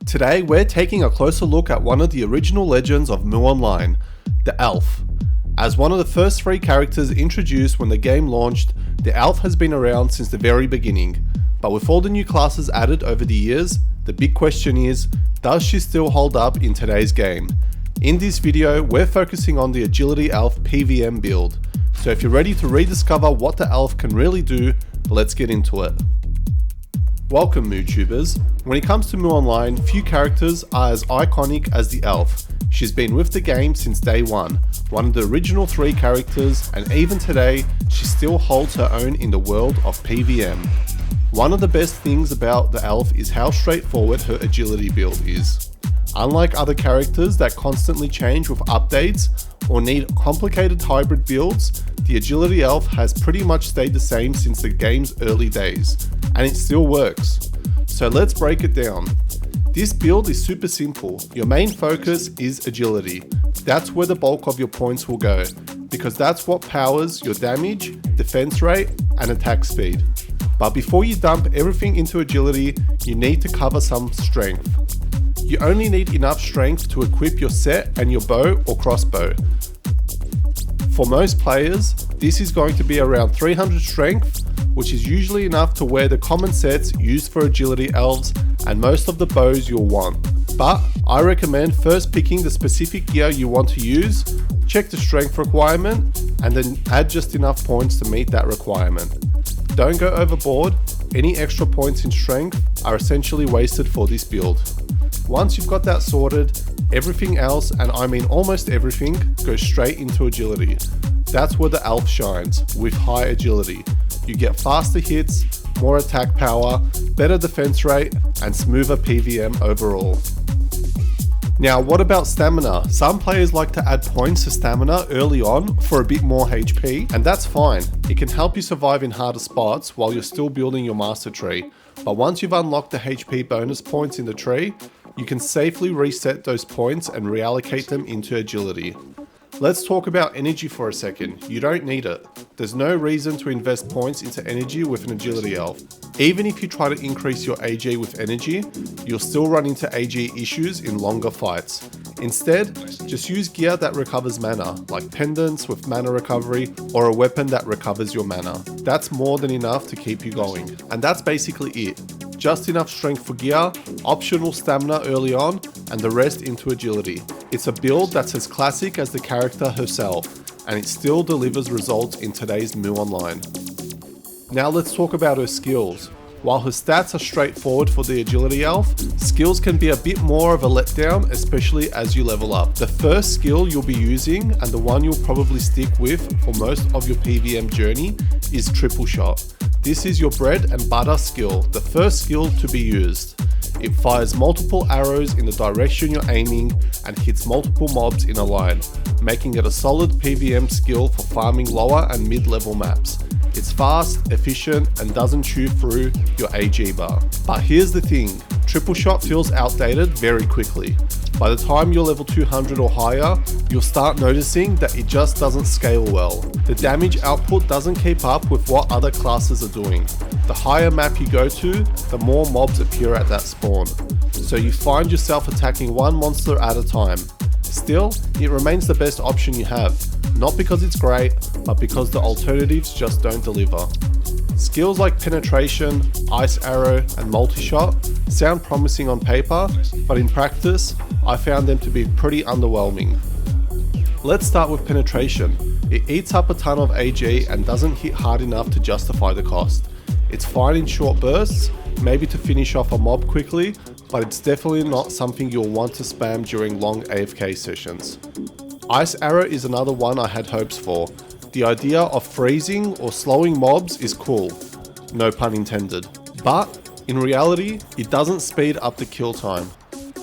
Today we're taking a closer look at one of the original legends of Mu Online, the Elf. As one of the first 3 characters introduced when the game launched, the Elf has been around since the very beginning. But with all the new classes added over the years, the big question is, does she still hold up in today's game? In this video, we're focusing on the Agility Elf PVM build. So if you're ready to rediscover what the Elf can really do, let's get into it. Welcome MuTubers. When it comes to Mu Online, few characters are as iconic as the Elf. She's been with the game since day one of the original 3 characters, and even today, she still holds her own in the world of PVM. One of the best things about the Elf is how straightforward her agility build is. Unlike other characters that constantly change with updates or need complicated hybrid builds, the Agility Elf has pretty much stayed the same since the game's early days, and it still works. So let's break it down. This build is super simple. Your main focus is agility. That's where the bulk of your points will go, because that's what powers your damage, defense rate, and attack speed. But before you dump everything into agility, you need to cover some strength. You only need enough strength to equip your set and your bow or crossbow. For most players, this is going to be around 300 strength, which is usually enough to wear the common sets used for agility elves and most of the bows you'll want. But I recommend first picking the specific gear you want to use, check the strength requirement, and then add just enough points to meet that requirement. Don't go overboard. Any extra points in strength are essentially wasted for this build. Once you've got that sorted, everything else, and I mean almost everything, goes straight into agility. That's where the Elf shines, with high agility. You get faster hits, more attack power, better defense rate, and smoother PVM overall. Now, what about stamina? Some players like to add points to stamina early on for a bit more HP, and that's fine. It can help you survive in harder spots while you're still building your master tree. But once you've unlocked the HP bonus points in the tree, you can safely reset those points and reallocate them into agility. Let's talk about energy for a second. You don't need it. There's no reason to invest points into energy with an agility elf. Even if you try to increase your AG with energy, you'll still run into AG issues in longer fights. Instead, just use gear that recovers mana, like pendants with mana recovery or a weapon that recovers your mana. That's more than enough to keep you going. And that's basically it. Just enough strength for gear, optional stamina early on, and the rest into agility. It's a build that's as classic as the character herself, and it still delivers results in today's Mu Online. Now let's talk about her skills. While her stats are straightforward for the Agility Elf, skills can be a bit more of a letdown, especially as you level up. The first skill you'll be using, and the one you'll probably stick with for most of your PVM journey, is Triple Shot. This is your bread and butter skill, the first skill to be used. It fires multiple arrows in the direction you're aiming and hits multiple mobs in a line, making it a solid PVM skill for farming lower and mid-level maps. It's fast, efficient, and doesn't chew through your AG bar. But here's the thing, Triple Shot feels outdated very quickly. By the time you're level 200 or higher, you'll start noticing that it just doesn't scale well. The damage output doesn't keep up with what other classes are doing. The higher map you go to, the more mobs appear at that spawn. So you find yourself attacking one monster at a time. Still, it remains the best option you have. Not because it's great, but because the alternatives just don't deliver. Skills like Penetration, Ice Arrow, and Multi-Shot sound promising on paper, but in practice, I found them to be pretty underwhelming. Let's start with Penetration. It eats up a ton of AG and doesn't hit hard enough to justify the cost. It's fine in short bursts, maybe to finish off a mob quickly, but it's definitely not something you'll want to spam during long AFK sessions. Ice Arrow is another one I had hopes for. The idea of freezing or slowing mobs is cool, no pun intended. But in reality, it doesn't speed up the kill time.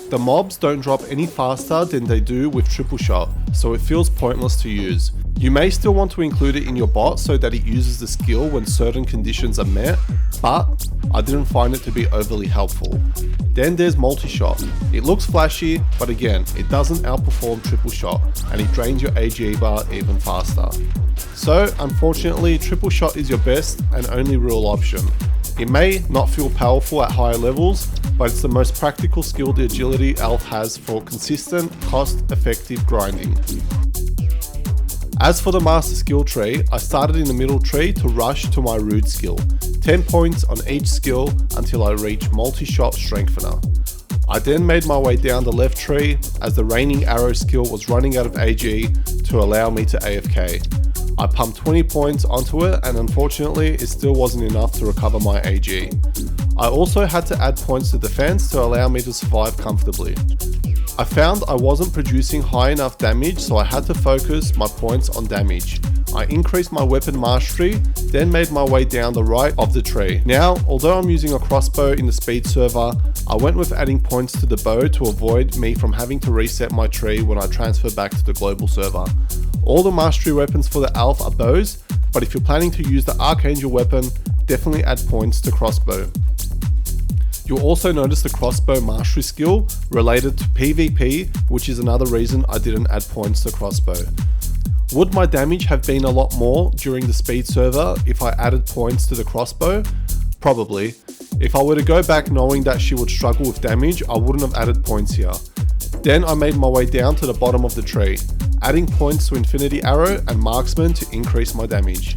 The mobs don't drop any faster than they do with Triple Shot, so it feels pointless to use. You may still want to include it in your bot so that it uses the skill when certain conditions are met, but I didn't find it to be overly helpful. Then there's Multi-Shot. It looks flashy, but again, it doesn't outperform Triple Shot, and it drains your AG bar even faster. So unfortunately, Triple Shot is your best and only real option. It may not feel powerful at higher levels, but but it's the most practical skill the agility elf has for consistent, cost-effective grinding. As for the master skill tree, I started in the middle tree to rush to my root skill, 10 points on each skill until I reach multi-shot strengthener. I then made my way down the left tree as the raining arrow skill was running out of AG to allow me to AFK. I pumped 20 points onto it and unfortunately it still wasn't enough to recover my AG. I also had to add points to defense to allow me to survive comfortably. I found I wasn't producing high enough damage, so I had to focus my points on damage. I increased my weapon mastery, then made my way down the right of the tree. Now, although I'm using a crossbow in the speed server, I went with adding points to the bow to avoid me from having to reset my tree when I transfer back to the global server. All the mastery weapons for the elf are bows, but if you're planning to use the archangel weapon, definitely add points to crossbow. You'll also notice the crossbow mastery skill related to PvP, which is another reason I didn't add points to crossbow. Would my damage have been a lot more during the speed server if I added points to the crossbow? Probably. If I were to go back knowing that she would struggle with damage, I wouldn't have added points here. Then I made my way down to the bottom of the tree, adding points to Infinity Arrow and Marksman to increase my damage.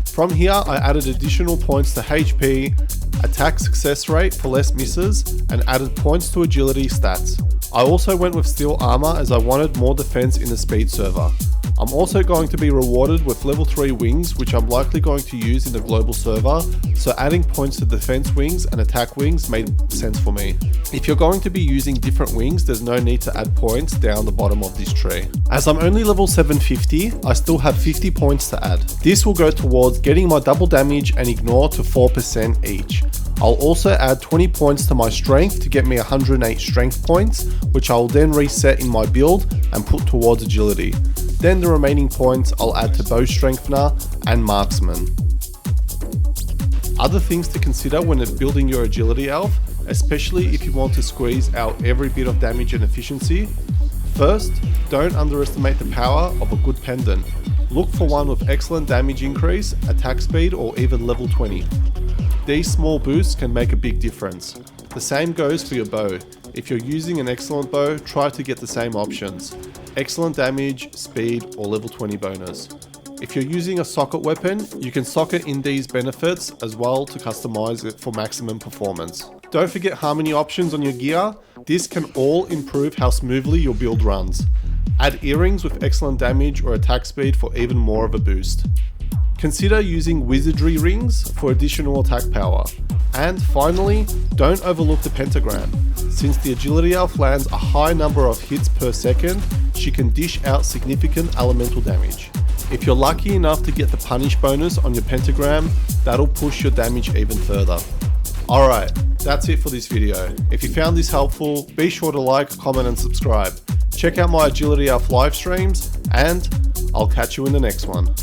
From here I added additional points to HP, attack success rate for less misses, and added points to agility stats. I also went with steel armor as I wanted more defense in the speed server. I'm also going to be rewarded with level 3 wings, which I'm likely going to use in the global server, so adding points to defense wings and attack wings made sense for me. If you're going to be using different wings, there's no need to add points down the bottom of this tree. As I'm only level 750, I still have 50 points to add. This will go towards getting my double damage and ignore to 4% each. I'll also add 20 points to my strength to get me 108 strength points, which I will then reset in my build and put towards agility. Then the remaining points I'll add to bow strengthener and marksman. Other things to consider when building your agility elf, especially if you want to squeeze out every bit of damage and efficiency. First, don't underestimate the power of a good pendant. Look for one with excellent damage increase, attack speed, or even level 20. These small boosts can make a big difference. The same goes for your bow. If you're using an excellent bow, try to get the same options: excellent damage, speed, or level 20 bonus. If you're using a socket weapon, you can socket in these benefits as well to customize it for maximum performance. Don't forget harmony options on your gear. This can all improve how smoothly your build runs. Add earrings with excellent damage or attack speed for even more of a boost. Consider using wizardry rings for additional attack power. And finally, don't overlook the pentagram. Since the agility elf lands a high number of hits per second, she can dish out significant elemental damage. If you're lucky enough to get the punish bonus on your pentagram, that'll push your damage even further. Alright, that's it for this video. If you found this helpful, be sure to like, comment and subscribe. Check out my agility elf live streams, and I'll catch you in the next one.